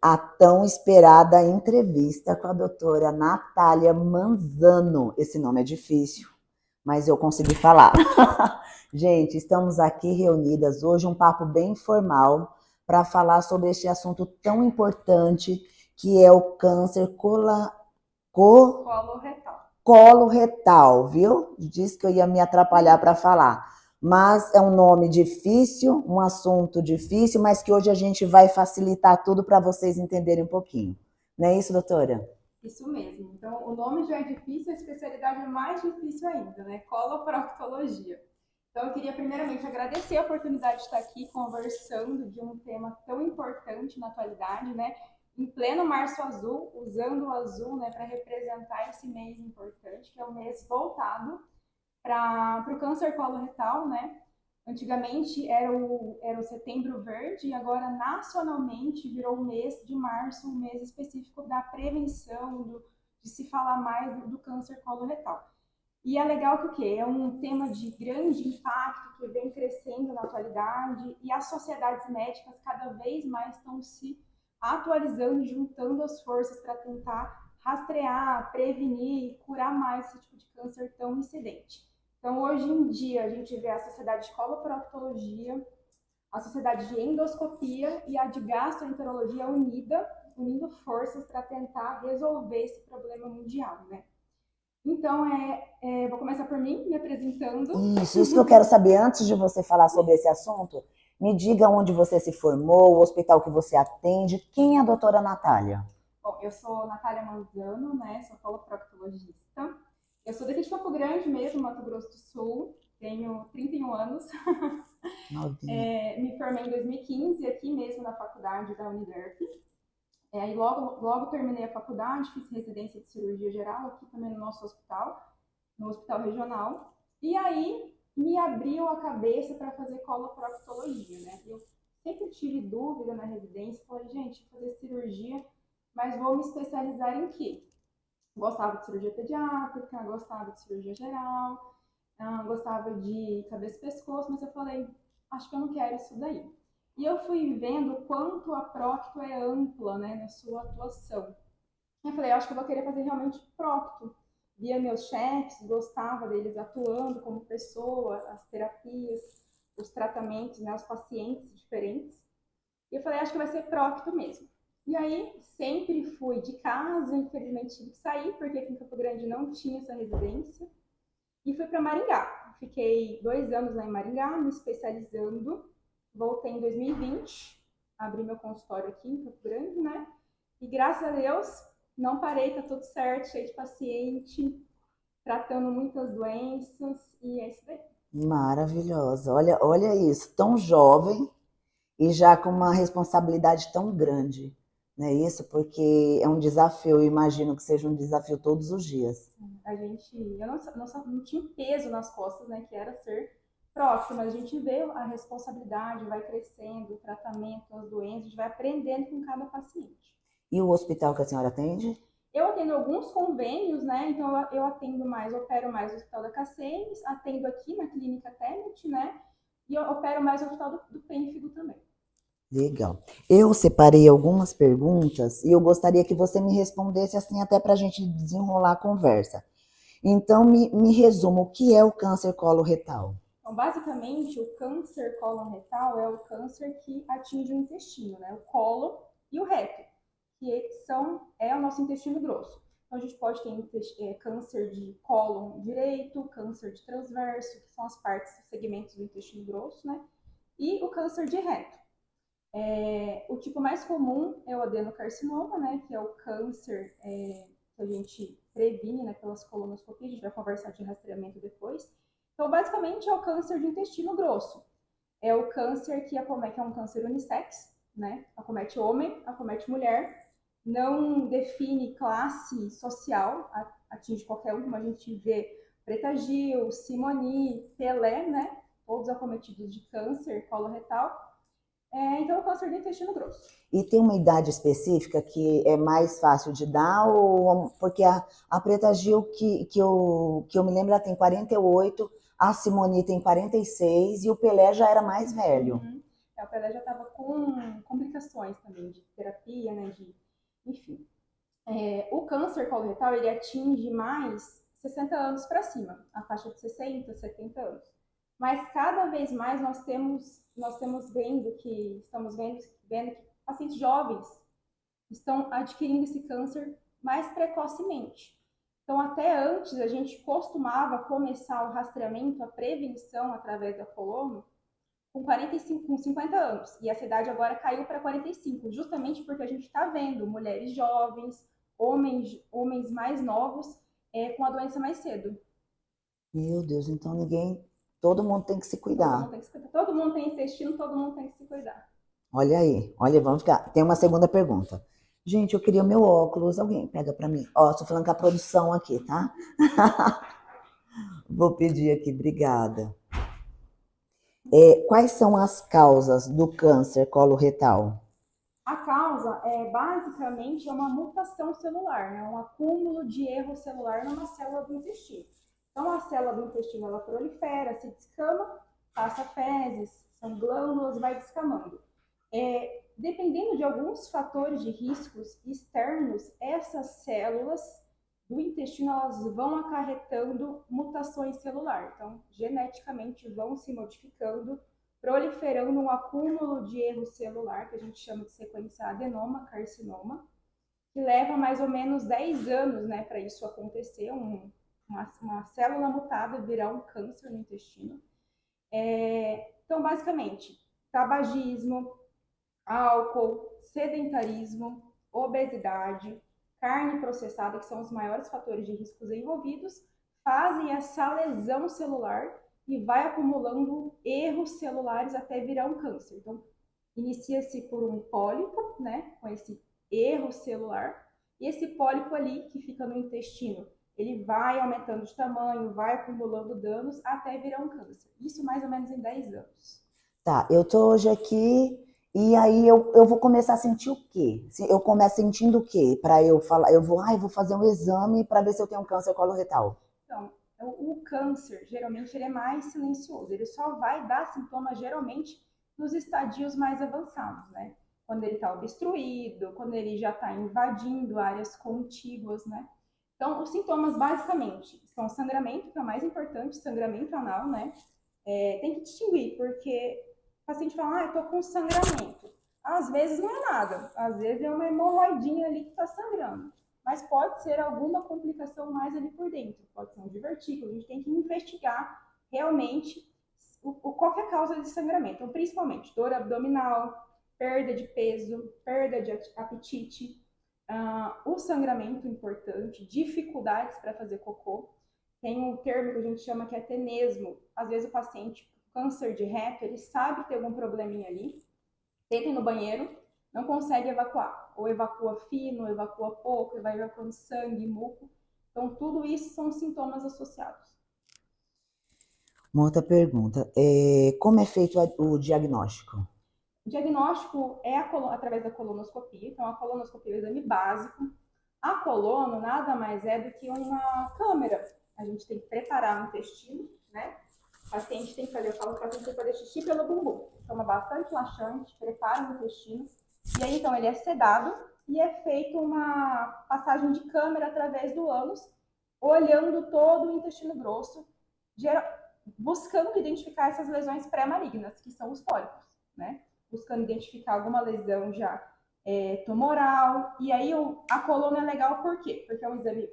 a tão esperada entrevista com a doutora Natália Manzano. Esse nome é difícil, mas eu consegui falar. Gente, estamos aqui reunidas hoje, um papo bem informal, para falar sobre este assunto tão importante que é o câncer coloretal, viu? Disse que eu ia me atrapalhar para falar. Mas é um nome difícil, um assunto difícil, mas que hoje a gente vai facilitar tudo para vocês entenderem um pouquinho. Não é isso, doutora? Isso mesmo. Então, o nome já é difícil, a especialidade é mais difícil ainda, né? Coloproctologia. Então, eu queria primeiramente agradecer a oportunidade de estar aqui conversando de um tema tão importante na atualidade, né? Em pleno Março Azul, usando o azul, né, para representar esse mês importante, que é o mês voltado para o câncer coloretal, né? Antigamente era o Setembro Verde e agora nacionalmente virou o mês de março, um mês específico da prevenção, de se falar mais do câncer coloretal. E é legal que o quê? É um tema de grande impacto que vem crescendo na atualidade e as sociedades médicas cada vez mais estão se atualizando, juntando as forças para tentar rastrear, prevenir, curar mais esse tipo de câncer tão incidente. Então, hoje em dia, a gente vê a Sociedade de Coloproctologia, a Sociedade de Endoscopia e a de Gastroenterologia unindo forças para tentar resolver esse problema mundial, né? Então, vou começar por mim, me apresentando. Isso que eu quero saber. Antes de você falar sobre esse assunto, me diga onde você se formou, o hospital que você atende, quem é a doutora Natália? Bom, eu sou Natália Manzano, né? Sou coloproctologista. Eu sou daqui de Campo Grande mesmo, Mato Grosso do Sul. Tenho 31 anos. Me formei em 2015 aqui mesmo na faculdade da Uniderp. Aí logo terminei a faculdade, fiz residência de cirurgia geral aqui também no nosso hospital, no hospital regional. E aí me abriu a cabeça para fazer coloproctologia, né? Eu sempre tive dúvida na residência, falei, gente, vou fazer cirurgia, mas vou me especializar em quê? Gostava de cirurgia pediátrica, gostava de cirurgia geral, gostava de cabeça e pescoço, mas eu falei, acho que eu não quero isso daí. E eu fui vendo o quanto a procto é ampla, né, na sua atuação. Eu falei, acho que eu vou querer fazer realmente procto. Via meus chefes, gostava deles atuando como pessoa, as terapias, os tratamentos, né, os pacientes diferentes. E eu falei, acho que vai ser procto mesmo. E aí, sempre fui de casa, infelizmente tive que sair, porque aqui em Campo Grande não tinha essa residência. E fui para Maringá. Fiquei 2 anos lá em Maringá, me especializando. Voltei em 2020, abri meu consultório aqui em Campo Grande, né? E graças a Deus, não parei, tá tudo certo, cheio de paciente, tratando muitas doenças, e é isso daí. Maravilhosa. Olha isso, tão jovem e já com uma responsabilidade tão grande, não é isso? Porque é um desafio, eu imagino que seja um desafio todos os dias. Eu não tinha peso nas costas, né, que era ser próximo, mas a gente vê a responsabilidade, vai crescendo, o tratamento, as doenças, a gente vai aprendendo com cada paciente. E o hospital que a senhora atende? Eu atendo alguns convênios, né? Então eu atendo mais, opero mais no Hospital da Caceres, atendo aqui na Clínica Temet, né? E eu opero mais no Hospital do Pênfigo também. Legal. Eu separei algumas perguntas e eu gostaria que você me respondesse assim, até para a gente desenrolar a conversa. Então, me resuma, o que é o câncer coloretal? Então, basicamente, o câncer coloretal é o câncer que atinge o intestino, né? O colo e o reto, que é o nosso intestino grosso. Então, a gente pode ter câncer de cólon direito, câncer de transverso, que são as partes, os segmentos do intestino grosso, né? E o câncer de reto. O tipo mais comum é o adenocarcinoma, né? Que é o câncer que a gente previne, né, pelas colonoscopias, a gente vai conversar de rastreamento depois. Então, basicamente, é o câncer de intestino grosso. É o câncer que acomete, é um câncer unissex, né? Acomete homem, acomete mulher, não define classe social, atinge qualquer um, como a gente vê Preta Gil, Simoni, Pelé, né? Todos acometidos de câncer coloretal. Então, é o câncer do intestino grosso. E tem uma idade específica que é mais fácil de dar? Porque a Preta Gil, que eu me lembro, ela tem 48, a Simone tem 46 e o Pelé já era mais velho. Uhum. O Pelé já estava com complicações também de terapia, né? Enfim. O câncer coloretal, ele atinge mais 60 anos para cima, a faixa de 60, 70 anos. Mas cada vez mais estamos vendo que pacientes jovens estão adquirindo esse câncer mais precocemente. Então, até antes, a gente costumava começar o rastreamento, a prevenção através da colono, com 45, com 50 anos. E essa idade agora caiu para 45, justamente porque a gente está vendo mulheres jovens, homens mais novos, com a doença mais cedo. Meu Deus, então todo mundo tem que se cuidar. Todo mundo tem intestino, todo mundo tem que se cuidar. Olha aí, olha, vamos ficar. Tem uma segunda pergunta. Gente, eu queria o meu óculos. Alguém pega para mim? Ó, tô falando com a produção aqui, tá? Vou pedir aqui, obrigada. Quais são as causas do câncer coloretal? A causa basicamente uma mutação celular, né? Um acúmulo de erro celular numa célula do intestino. Então a célula do intestino ela prolifera, se descama, passa fezes, são glândulas, vai descamando. Dependendo de alguns fatores de riscos externos, essas células do intestino elas vão acarretando mutações celulares. Então, geneticamente vão se modificando, proliferando um acúmulo de erro celular, que a gente chama de sequência adenoma, carcinoma, que leva mais ou menos 10 anos, né, para isso acontecer, uma célula mutada virar um câncer no intestino. Então, basicamente, tabagismo, álcool, sedentarismo, obesidade, carne processada, que são os maiores fatores de riscos envolvidos, fazem essa lesão celular e vai acumulando erros celulares até virar um câncer. Então, inicia-se por um pólipo, né, com esse erro celular, e esse pólipo ali, que fica no intestino, ele vai aumentando de tamanho, vai acumulando danos até virar um câncer. Isso mais ou menos em 10 anos. Tá, eu tô hoje aqui e aí eu vou começar a sentir o quê? Eu começo sentindo o quê? Para eu falar, eu vou fazer um exame para ver se eu tenho câncer coloretal. Então, o câncer, geralmente, ele é mais silencioso. Ele só vai dar sintomas, geralmente, nos estadios mais avançados, né? Quando ele está obstruído, quando ele já está invadindo áreas contíguas, né? Então, os sintomas, basicamente, são sangramento, que é o mais importante, sangramento anal, né? Tem que distinguir, porque o paciente fala, eu tô com sangramento. Às vezes não é nada, às vezes é uma hemorroidinha ali que está sangrando. Mas pode ser alguma complicação mais ali por dentro, pode ser um divertículo. A gente tem que investigar realmente qual é a causa de sangramento. Então, principalmente dor abdominal, perda de peso, perda de apetite, o sangramento importante, dificuldades para fazer cocô. Tem um termo que a gente chama que é tenesmo. Às vezes o paciente, câncer de reto, ele sabe que tem algum probleminha ali, tenta ir no banheiro, não consegue evacuar. Ou evacua fino, ou evacua pouco, vai evacuando sangue, muco. Então, tudo isso são sintomas associados. Uma outra pergunta, como é feito o diagnóstico? O diagnóstico é através da colonoscopia. Então, a colonoscopia é o exame básico. A colono nada mais é do que uma câmera. A gente tem que preparar o intestino, né? O paciente tem que fazer, eu falo que o paciente tem que fazer xixi pelo bumbum. Toma bastante laxante, prepara o intestino. E aí, então, ele é sedado e é feita uma passagem de câmera através do ânus, olhando todo o intestino grosso, buscando identificar essas lesões pré-malignas, que são os pólipos, né? Buscando identificar alguma lesão já tumoral. E aí a coluna é legal por quê? Porque é um exame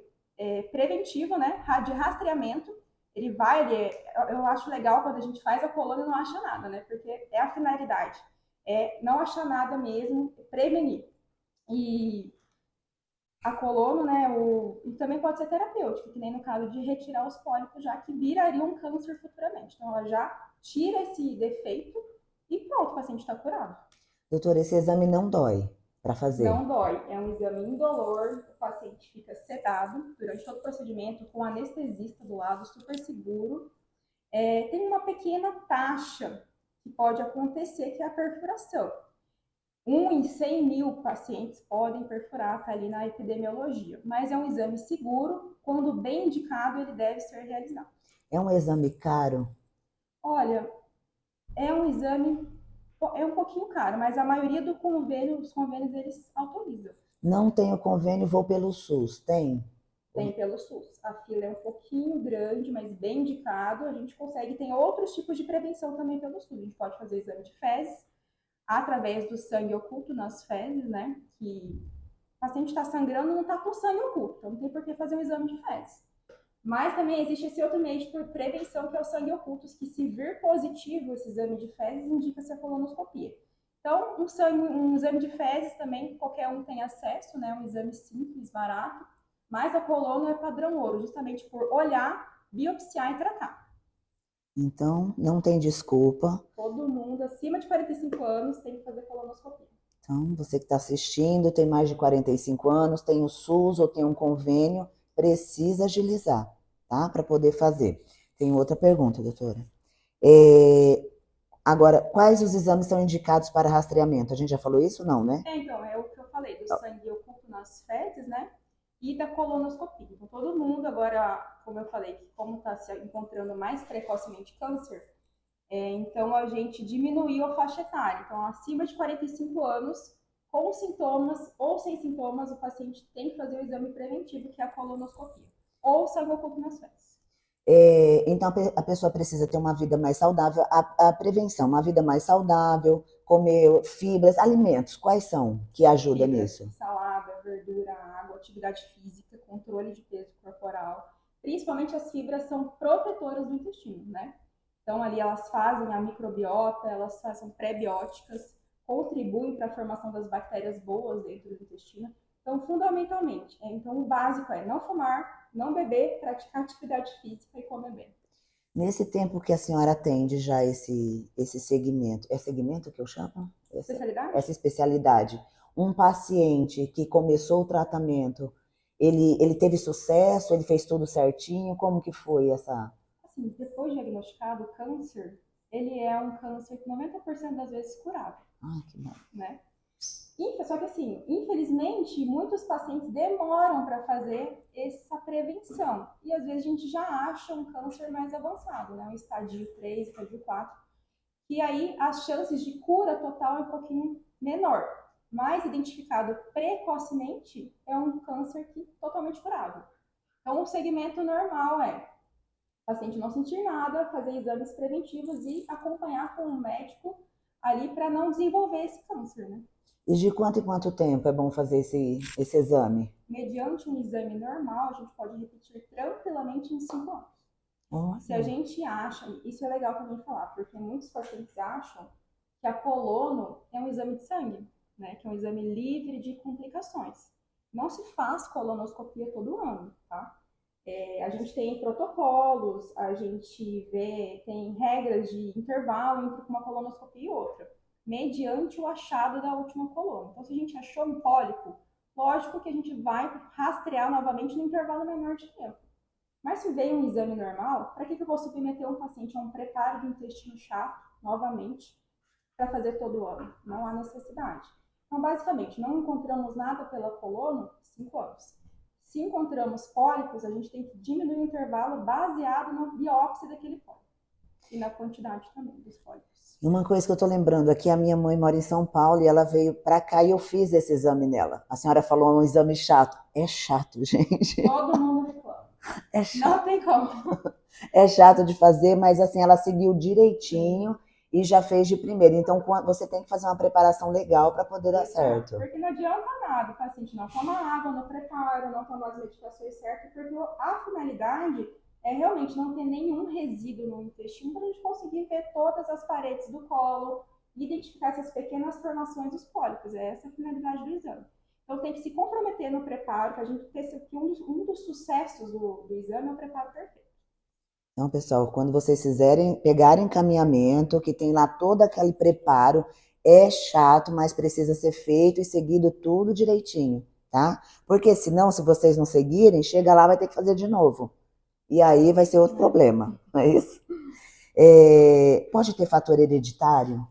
preventivo, né? De rastreamento. Eu acho legal quando a gente faz a coluna e não acha nada, né? Porque é a finalidade. Não achar nada mesmo, prevenir. E a colono, né, e também pode ser terapêutico, que nem no caso de retirar os pólipos, já que viraria um câncer futuramente. Então, ela já tira esse defeito e pronto, o paciente está curado. Doutora, esse exame não dói para fazer? Não dói, é um exame indolor, o paciente fica sedado durante todo o procedimento, com anestesista do lado, super seguro. Tem uma pequena taxa que pode acontecer, que é a perfuração. 1 em 100 mil pacientes podem perfurar, tá ali na epidemiologia. Mas é um exame seguro, quando bem indicado, ele deve ser realizado. É um exame caro? Olha, é um exame É um pouquinho caro, mas a maioria do convênio, os convênios, eles autorizam. Não tenho convênio, vou pelo SUS. Tem? Tem pelo SUS. A fila é um pouquinho grande, mas bem indicado. A gente consegue, tem outros tipos de prevenção também pelo SUS. A gente pode fazer exame de fezes, através do sangue oculto nas fezes, né? Que o paciente está sangrando, não está com sangue oculto, então não tem por que fazer um exame de fezes. Mas também existe esse outro meio de prevenção, que é o sangue oculto, que se vir positivo esse exame de fezes, indica-se a colonoscopia. Então, um exame de fezes também, qualquer um tem acesso, né? Um exame simples, barato, mas a colono é padrão ouro, justamente por olhar, biopsiar e tratar. Então, não tem desculpa. Todo mundo acima de 45 anos tem que fazer colonoscopia. Então, você que está assistindo, tem mais de 45 anos, tem o SUS ou tem um convênio, precisa agilizar, tá? Para poder fazer. Tem outra pergunta, doutora. Agora, quais os exames são indicados para rastreamento? A gente já falou isso? Não, né? Então, é o que eu falei, do sangue oculto nas fezes, né? E da colonoscopia. Então, todo mundo agora, como eu falei, como está se encontrando mais precocemente câncer, então a gente diminuiu a faixa etária. Então, acima de 45 anos, com sintomas ou sem sintomas, o paciente tem que fazer o exame preventivo, que é a colonoscopia. Ou sangue oculto nas fezes. Então, a pessoa precisa ter uma vida mais saudável. A prevenção, uma vida mais saudável, comer fibras, alimentos, quais são que ajudam nisso? Salada, verdura, água, atividade física, controle de peso corporal. Principalmente as fibras são protetoras do intestino, né? Então, ali elas fazem a microbiota, elas são pré-bióticas, contribuem para a formação das bactérias boas dentro do intestino. Então, fundamentalmente, então o básico é não fumar, não beber, praticar atividade física e comer bem. Nesse tempo que a senhora atende já esse segmento, é segmento que eu chamo? Especialidade? Essa especialidade. Um paciente que começou o tratamento, ele teve sucesso, ele fez tudo certinho, como que foi essa? Assim, depois de diagnosticado, o câncer, ele é um câncer que 90% das vezes curável. Ah, que bom. Né? Só que assim, infelizmente, muitos pacientes demoram para fazer essa prevenção. E às vezes a gente já acha um câncer mais avançado, né? Um estádio 3, estádio 4. E aí as chances de cura total é um pouquinho menor. Mas identificado precocemente, é um câncer que totalmente curável. Então o segmento normal é o paciente não sentir nada, fazer exames preventivos e acompanhar com o médico ali para não desenvolver esse câncer, né? E de quanto em quanto tempo é bom fazer esse exame? Mediante um exame normal, a gente pode repetir tranquilamente em 5 anos. Se a gente acha, isso é legal também falar, porque muitos pacientes acham que a colono é um exame de sangue, né? Que é um exame livre de complicações. Não se faz colonoscopia todo ano, tá? A gente tem protocolos, a gente tem regras de intervalo entre uma colonoscopia e outra, mediante o achado da última coluna. Então, se a gente achou um pólipo, lógico que a gente vai rastrear novamente no intervalo menor de tempo. Mas se veio um exame normal, para que eu vou submeter um paciente a um preparo de intestino chato, novamente, para fazer todo ano? Não há necessidade. Então, basicamente, não encontramos nada pela colono, 5 anos. Se encontramos pólipos, a gente tem que diminuir o intervalo baseado na biópsia daquele pólipo e na quantidade também dos pólipos. Uma coisa que eu estou lembrando aqui, a minha mãe mora em São Paulo e ela veio para cá e eu fiz esse exame nela. A senhora falou um exame chato. É chato, gente. Todo mundo reclama. É chato. Não tem como. É chato de fazer, mas assim, ela seguiu direitinho e já fez de primeira. Então, você tem que fazer uma preparação legal para poder dar certo. Porque não adianta nada o paciente não tomar água no preparo, não tomar as medicações certas, porque a finalidade é realmente não ter nenhum resíduo no intestino para a gente conseguir ver todas as paredes do colo e identificar essas pequenas formações dos pólipos. É essa a finalidade do exame. Então tem que se comprometer no preparo, para a gente ter que um dos sucessos do exame é o preparo perfeito. Então, pessoal, quando vocês pegarem encaminhamento, que tem lá todo aquele preparo, é chato, mas precisa ser feito e seguido tudo direitinho, tá? Porque senão, se vocês não seguirem, chega lá, vai ter que fazer de novo. E aí vai ser outro problema, não é isso? Pode ter fator hereditário?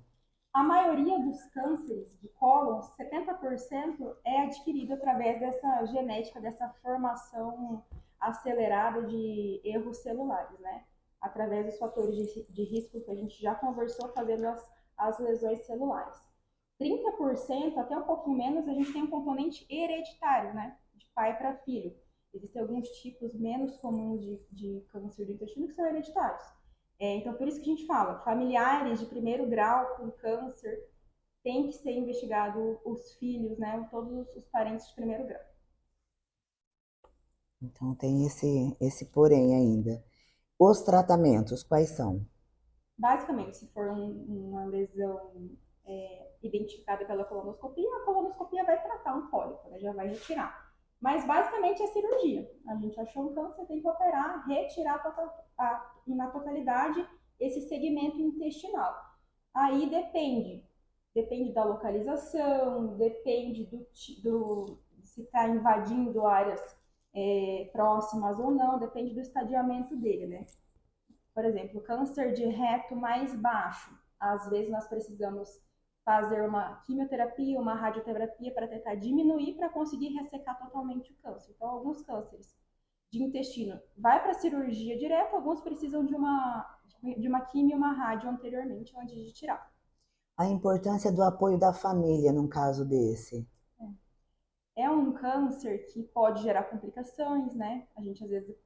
A maioria dos cânceres de cólon, 70%, é adquirido através dessa genética, dessa formação acelerada de erros celulares, né? Através dos fatores de risco que a gente já conversou, fazendo as lesões celulares. 30%, até um pouquinho menos, a gente tem um componente hereditário, né? De pai para filho. Existem alguns tipos menos comuns de câncer do intestino que são hereditários. Então, por isso que a gente fala, familiares de primeiro grau com câncer, tem que ser investigado os filhos, né? Todos os parentes de primeiro grau. Então tem esse porém ainda. Os tratamentos, quais são? Basicamente, se for uma lesão identificada pela colonoscopia, a colonoscopia vai tratar um pólipo, né? Já vai retirar. Mas basicamente é cirurgia. A gente achou um câncer, tem que operar, retirar na totalidade esse segmento intestinal. Aí depende da localização, depende se está invadindo áreas próximas ou não, depende do estadiamento dele, né? Por exemplo, câncer de reto mais baixo, às vezes nós precisamos fazer uma quimioterapia, uma radioterapia para tentar diminuir para conseguir ressecar totalmente o câncer. Então, alguns cânceres de intestino vai para a cirurgia direto, alguns precisam de uma quimio e uma rádio anteriormente, antes de tirar. A importância do apoio da família num caso desse. É um câncer que pode gerar complicações, né? A gente às vezes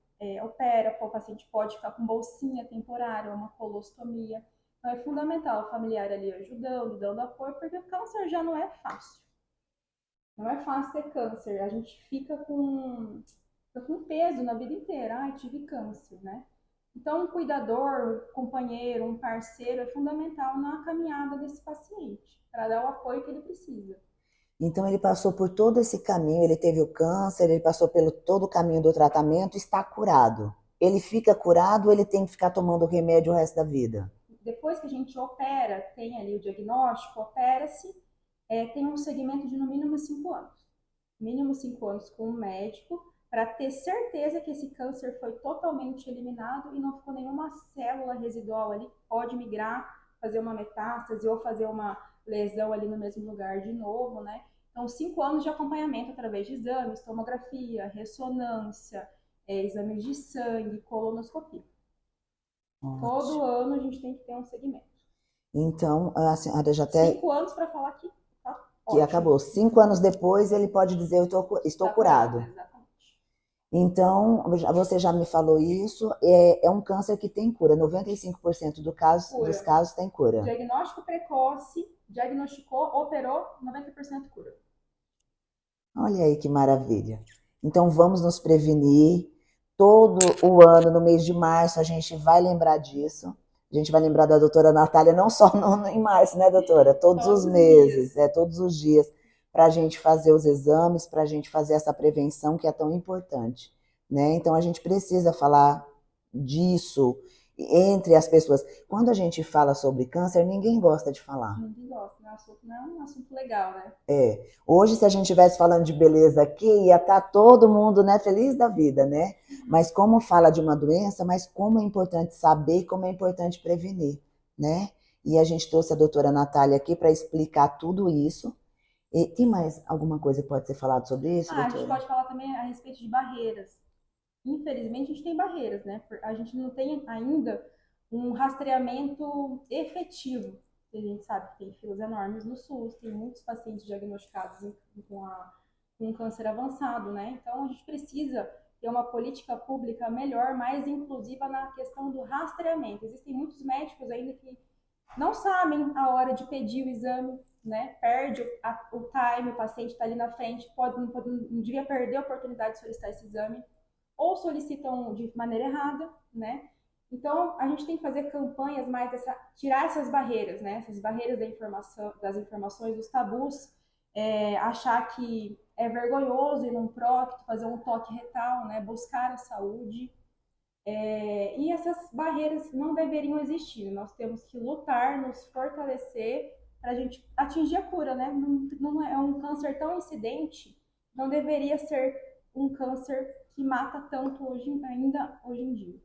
opera, o paciente pode ficar com bolsinha temporária, uma colostomia. Então é fundamental o familiar ali ajudando, dando apoio, porque o câncer já não é fácil. Não é fácil ter câncer. A gente fica com peso na vida inteira. Ai, tive câncer, né? Então, um cuidador, um companheiro, um parceiro é fundamental na caminhada desse paciente, para dar o apoio que ele precisa. Então ele passou por todo esse caminho, ele teve o câncer, ele passou pelo todo o caminho do tratamento, está curado. Ele fica curado ou ele tem que ficar tomando remédio o resto da vida? Depois que a gente opera, tem ali o diagnóstico, opera-se, tem um segmento de no mínimo 5 anos. Mínimo 5 anos com um médico, para ter certeza que esse câncer foi totalmente eliminado e não ficou nenhuma célula residual ali, pode migrar, fazer uma metástase ou fazer uma lesão ali no mesmo lugar de novo, né? Então, 5 anos de acompanhamento através de exames, tomografia, ressonância, exames de sangue, colonoscopia. Todo Ótimo. ano a gente tem que ter um segmento. Então, a senhora já até 5 anos para falar que tá que ótimo. acabou. 5 anos depois, ele pode dizer, eu estou Tá curado. exatamente. Então, você já me falou isso, é um câncer que tem cura. 95% dos casos tem cura. Diagnóstico precoce, diagnosticou, operou, 90% cura. Olha aí que maravilha. Então, vamos nos prevenir. Todo o ano, no mês de março, a gente vai lembrar disso. A gente vai lembrar da doutora Natália, não só em março, né, doutora? Todos os meses, todos os dias, para a gente fazer os exames, para a gente fazer essa prevenção que é tão importante, né? Então, a gente precisa falar disso entre as pessoas. Quando a gente fala sobre câncer, ninguém gosta de falar. Ninguém gosta, né? Não é um assunto legal, né? Hoje, se a gente estivesse falando de beleza aqui, ia estar todo mundo, né, feliz da vida, né? Mas como fala de uma doença, mas como é importante saber e como é importante prevenir, né? E a gente trouxe a doutora Natália aqui para explicar tudo isso. E tem mais alguma coisa que pode ser falado sobre isso, doutora? A gente pode falar também a respeito de barreiras. Infelizmente, a gente tem barreiras, né? A gente não tem ainda um rastreamento efetivo. A gente sabe que tem filas enormes no SUS, tem muitos pacientes diagnosticados com um câncer avançado, né? Então, a gente precisa ter uma política pública melhor, mais inclusiva na questão do rastreamento. Existem muitos médicos ainda que não sabem a hora de pedir o exame, né? Perde o time, o paciente está ali na frente, não devia perder a oportunidade de solicitar esse exame, ou solicitam de maneira errada, né? Então, a gente tem que fazer campanhas mais tirar essas barreiras, né? Essas barreiras das informações, dos tabus, achar que é vergonhoso ir num prócto, fazer um toque retal, né? Buscar a saúde. E essas barreiras não deveriam existir. Nós temos que lutar, nos fortalecer para a gente atingir a cura, né? Não é um câncer tão incidente, não deveria ser um câncer que mata tanto ainda hoje em dia.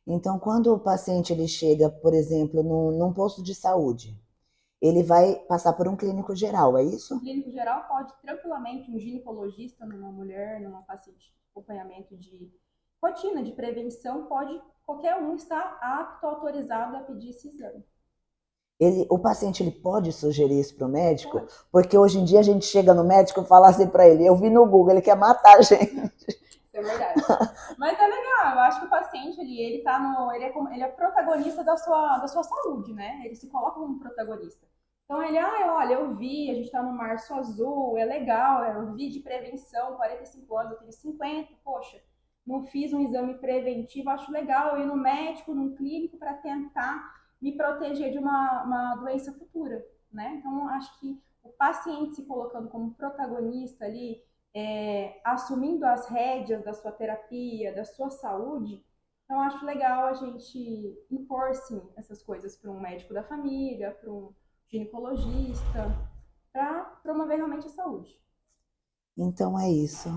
Então, quando o paciente ele chega, por exemplo, num posto de saúde, ele vai passar por um clínico geral, é isso? O clínico geral pode tranquilamente, um ginecologista numa mulher, numa paciente de acompanhamento de rotina, de prevenção, qualquer um estar apto, autorizado a pedir esse exame. O paciente ele pode sugerir isso para o médico? Pode. Porque hoje em dia a gente chega no médico e fala assim para ele, eu vi no Google, ele quer matar a gente. Isso é verdade. Mas é legal, eu acho que o paciente ele tá no, ele é protagonista da sua saúde, né? Ele se coloca como protagonista. Então ele, olha, eu vi, a gente tá no Março Azul, é legal, eu vi de prevenção, 45 anos, eu tenho 50, poxa, não fiz um exame preventivo, acho legal eu ir no médico, num clínico para tentar me proteger de uma doença futura, né? Então acho que o paciente se colocando como protagonista ali, assumindo as rédeas da sua terapia, da sua saúde, então acho legal a gente impor sim essas coisas para um médico da família, para um ginecologista, para promover realmente a saúde. Então é isso.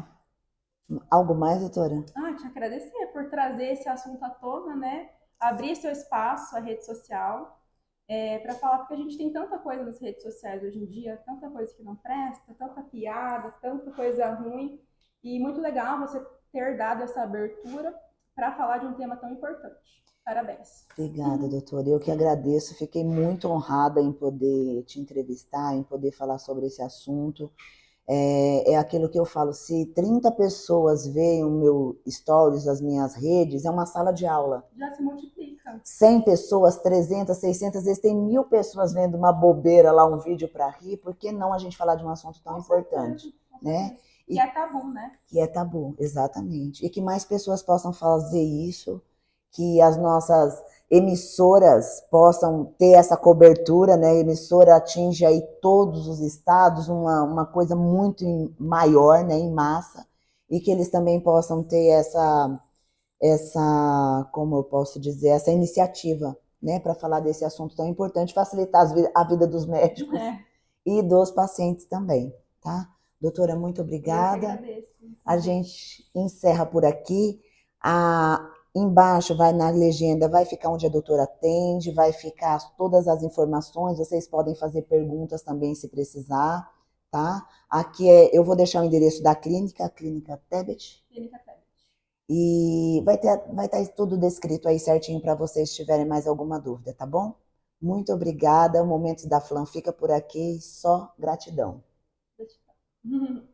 Algo mais, doutora? Te agradecer por trazer esse assunto à tona, né? Abrir seu espaço, a rede social, para falar, porque a gente tem tanta coisa nas redes sociais hoje em dia, tanta coisa que não presta, tanta piada, tanta coisa ruim, e muito legal você ter dado essa abertura para falar de um tema tão importante. Parabéns. Obrigada, doutora. Eu que agradeço. Fiquei muito honrada em poder te entrevistar, em poder falar sobre esse assunto. É aquilo que eu falo, se 30 pessoas veem o meu stories, as minhas redes, é uma sala de aula. Já se multiplica. 100 pessoas, 300, 600, às vezes tem 1000 pessoas vendo uma bobeira lá, um vídeo para rir, por que não a gente falar de um assunto tão importante, né? Que é tabu, né? Que é tabu, exatamente. E que mais pessoas possam fazer isso, que as nossas emissoras possam ter essa cobertura, né? A emissora atinge aí todos os estados, uma coisa muito maior, né? Em massa, e que eles também possam ter como eu posso dizer, essa iniciativa, né? Para falar desse assunto tão importante, facilitar a vida dos médicos e dos pacientes também, tá? Doutora, muito obrigada. A gente encerra por aqui. Embaixo vai na legenda, vai ficar onde a doutora atende, vai ficar todas as informações. Vocês podem fazer perguntas também se precisar, tá? Aqui eu vou deixar o endereço da clínica, a Clínica Tebet. Clínica Tebet. E vai estar tudo descrito aí certinho para vocês se tiverem mais alguma dúvida, tá bom? Muito obrigada. O Momentos da Flam fica por aqui. Só gratidão. Gratidão.